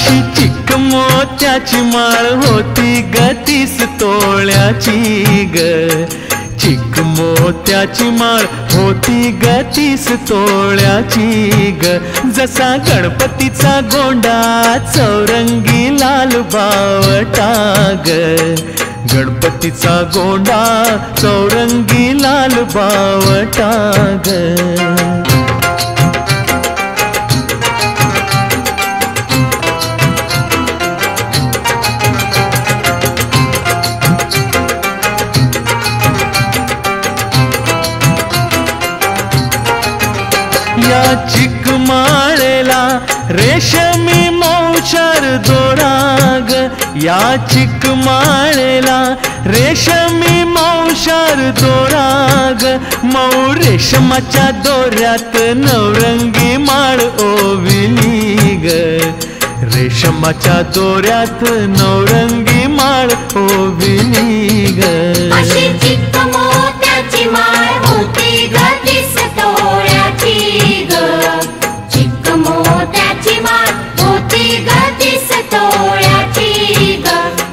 अशी चिक मोत्याची माळ होती ग 30 तोळ्याची ग, चिक मोत्याची माळ होती ग 30 तोळ्याची ग, जसा गणपतीचा गोंडा चौरंगी लाल बावटा ग, गणपतीचा गोंडा चौरंगी लाल बावटा ग. या चिक माळेला रेशमी मौचार दोराग, या चिक माळेला रेशमी मौचार दोराग, मऊ रेशमाच्या दोऱ्यात नवरंगी माळ ओविली ग, रेशमाच्या दोऱ्यात नवरंगी माळ ओविली ग. अशी चिक मोत्याची माळ होती ग 30 तोळ्याची ग, चिक मोत्याची माळ होती ग 30 तोळ्याची ग,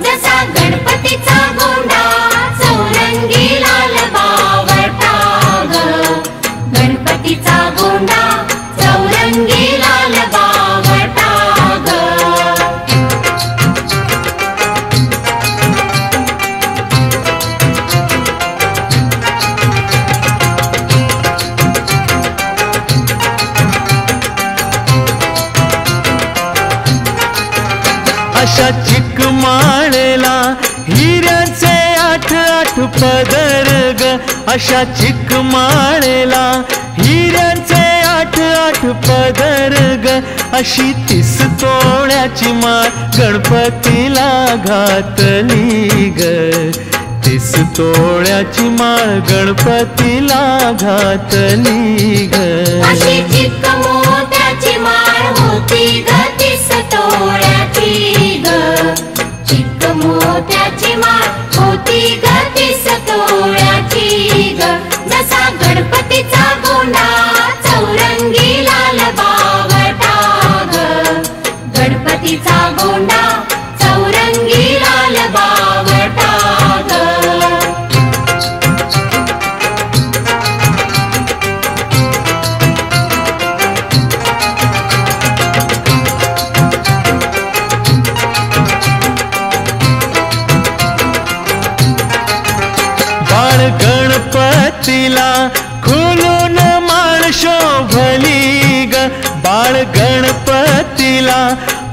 जसा गणपतीचा गोंडा चौरंगी लाल बावटा ग, गणपतीचा गोंडा चौरंगी लाल बावटा ग. अशा चिक माळेला हिऱ्याचे 8 पदर ग, अशा चिक माळेला हिऱ्याचे 8 पदर ग, अशी 30 तोळ्याची माळ गणपतीला घातली ग, 30 तोळ्याची माळ गणपतीला घातली ग. अशी चिक मोत्याची माळ होती ग 30 तोळ्याची ग, चिक मोत्याची माळ होती ग 30 तोळ्याची ग, जसा गणपतीचा गोंडा चौरंगी लाल बावटा ग, गणपतीचा गोंडा चौरंगी लाल बावटा ग. बाळ गणपतीला खुलून माळ शोभली ग, बाळ गणपतीला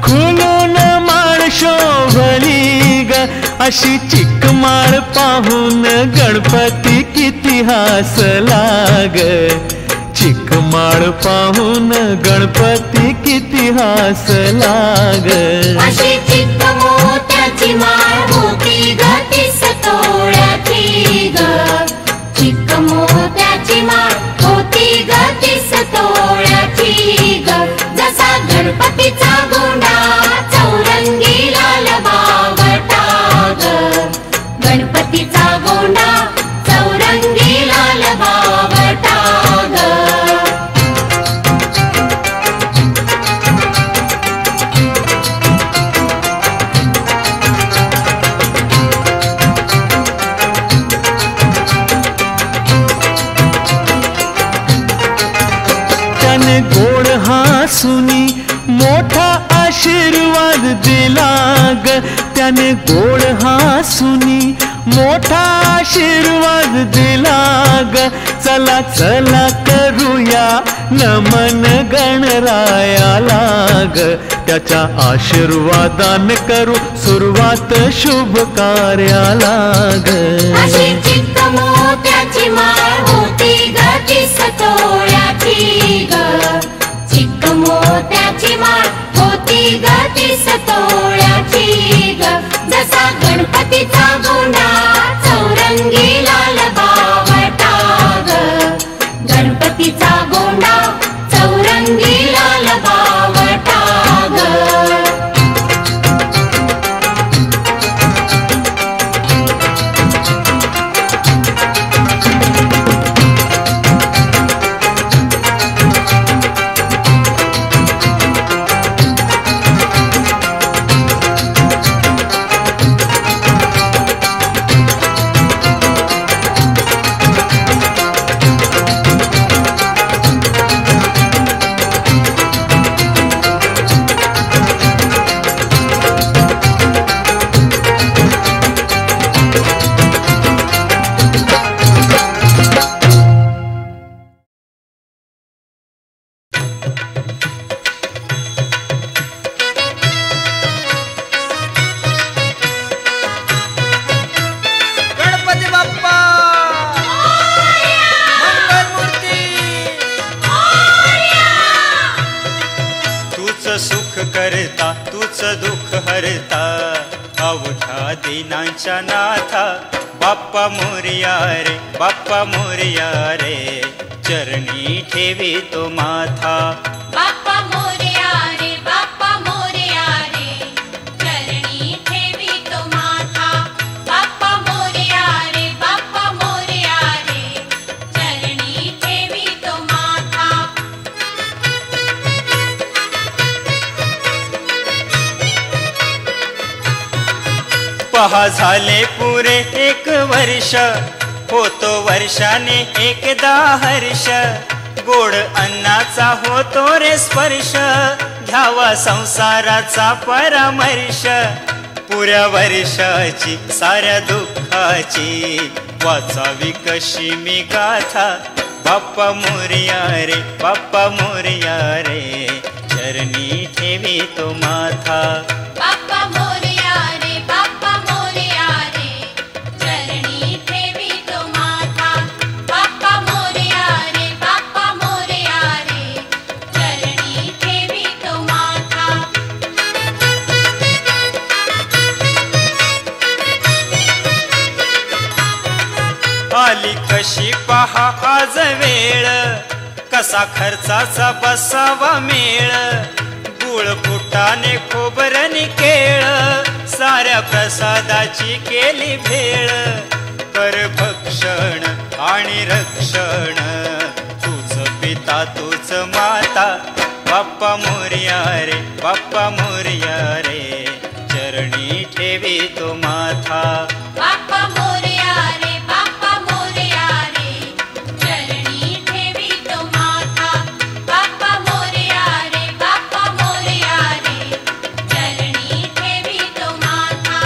खुलून माळ शोभली ग, अशी चिक माळ पाहून गणपती किती हसला ग, चिक माळ पाहून गणपती किती हसला ग. अशी चिक मोत्याची माळ होती ग 30 तोळ्याची ग, चिक मोत्याची माळ होती ग 30 तोळ्याची ग, जसा गणपतीचा गोंडा चौरंगी लाल बावटा ग, गणपतीचा गोंडा चौरंगी लाल बावटा ग. त्याने गोड हसूनी मोठा आशीर्वाद दिला ग, त्याने गोड हसूनी मोठा आशीर्वाद दिला ग, चला चला करूया नमन गणरायाला ग, त्याच्या आशीर्वादान करू सुरुवात शुभ कार्याला ग. अशी चिक मोत्याची माळ होती ग 30 तोळ्याची ग, चिक मोत्याची माळ होती ग 30 तोळ्याची ग, जसा गणपतीचा गोंडा चौरंगी लाल बावटा ग, गणपतीचा गोंडा चौरंगी लाल बावटा ग. करता तूच दुःख हरता अवघ्या दिनांच्या नाथा बाप्पा मोरया रे बाप्पा मोरया रे चरणी ठेवी तो माथा बाप्पा मोरया रे बाप्पा मोरया रे चरणी ठेवी तो माथा बाप्पा मोरया रे बाप्पा मोरया रे चरणी ठेवी तो माथा पहा झाले पुरे 1 वर्ष होतो वर्षाने एकदा हर्ष गोड अन्नाचा होतो रे स्पर्श घ्यावा संसाराचा परामर्श पुऱ्या वर्षाची साऱ्या दुःखाची वाचावी कशी मी गाथा बाप्पा मोरया रे बाप्पा मोरया रे चरणी ठेवी तो माथा बाप्पा मोरया रे बाप्पा मोरया रे चरणी ठेवी तो माथा बाप्पा मोरया रे बाप्पा मोरया रे चरणी ठेवी तो माथा आली कशी पहा आज वेळ कसा खर्चाचा बसावा मेळ गुळ फुटाने खोबरनी केळ साऱ्या प्रसादाची केली भेळ कर भक्षण आणि रक्षण तूच पिता तूच माता बाप्पा मोरया रे बाप्पा मोरया रे चरणी ठेवी तो माथा बाप्पा मोरया रे बाप्पा मोरया रे चरणी ठेवी तो माथा बाप्पा मोरया रे बाप्पा मोरया रे चरणी ठेवी तो माथा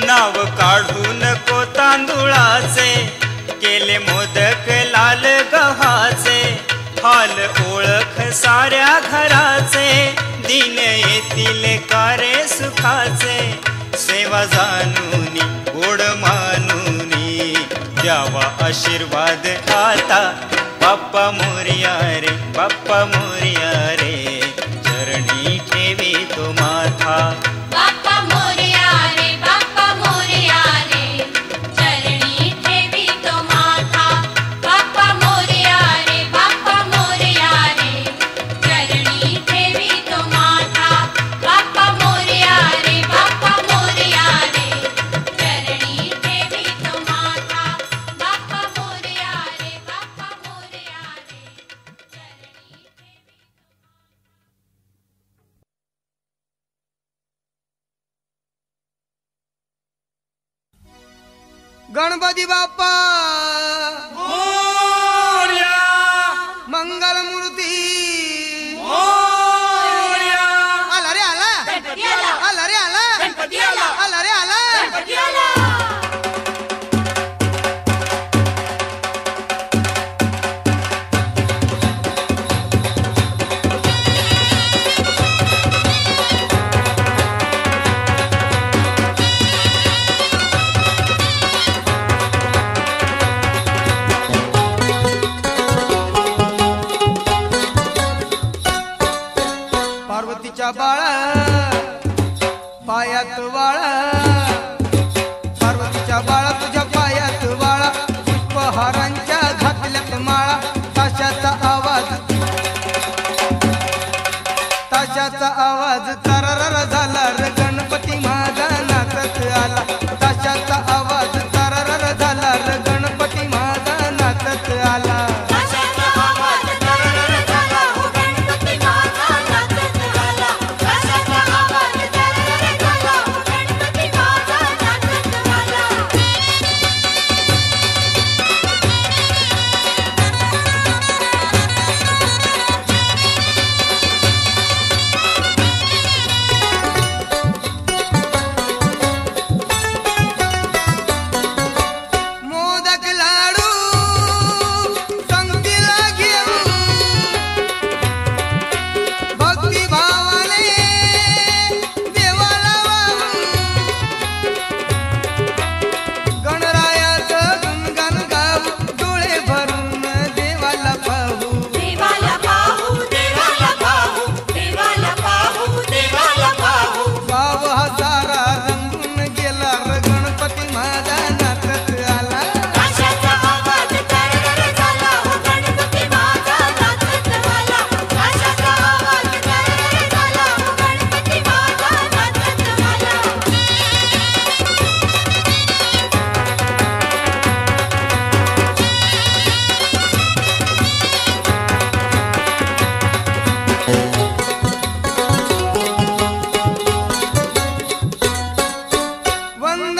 नाव काढू नको तांदुळाचे केले मोदक लाल गव्हाचे हाल ओळख साऱ्या घराचे दिन येतील कारे सुखाचे सेवा जाणूनी गोड मानूनी द्यावा आशीर्वाद आता बाप्पा मोरया रे बाप्पा मोरया रे चरणी ठेवी तो माथा बाप्पा मोरया रे बाप्पा मोरया रे चरणी ठेवी तो माथा बाप्पा मोरया रे बाप्पा मोरया रे चरणी ठेवी तो माथा बाप्पा मोरया रे बाप्पा मोरया रे चरणी ठेवी तो माथा बाप्पा मोरया रे बाप्पा मोरया रे चरणी ठेवी गणपती बाप्पा मंगल मूर्ती आला रे आला आला रे आला आला रे आला पार्वतीच्या बाळा पायात वाळा पार्वतीच्या बाळा तुझ्या पायात वाळा पुष्पहारांच्या घातल्यात माळा ताशाचा आवाज तररर झाला रे गणपती माझा नाचत आला ताशाचा आवाज तररर झाला रे गणपती माझा नाचत आला ताशाचा आवाज तररर झाला हो गणपती माझा नाचत आला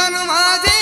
मन माझे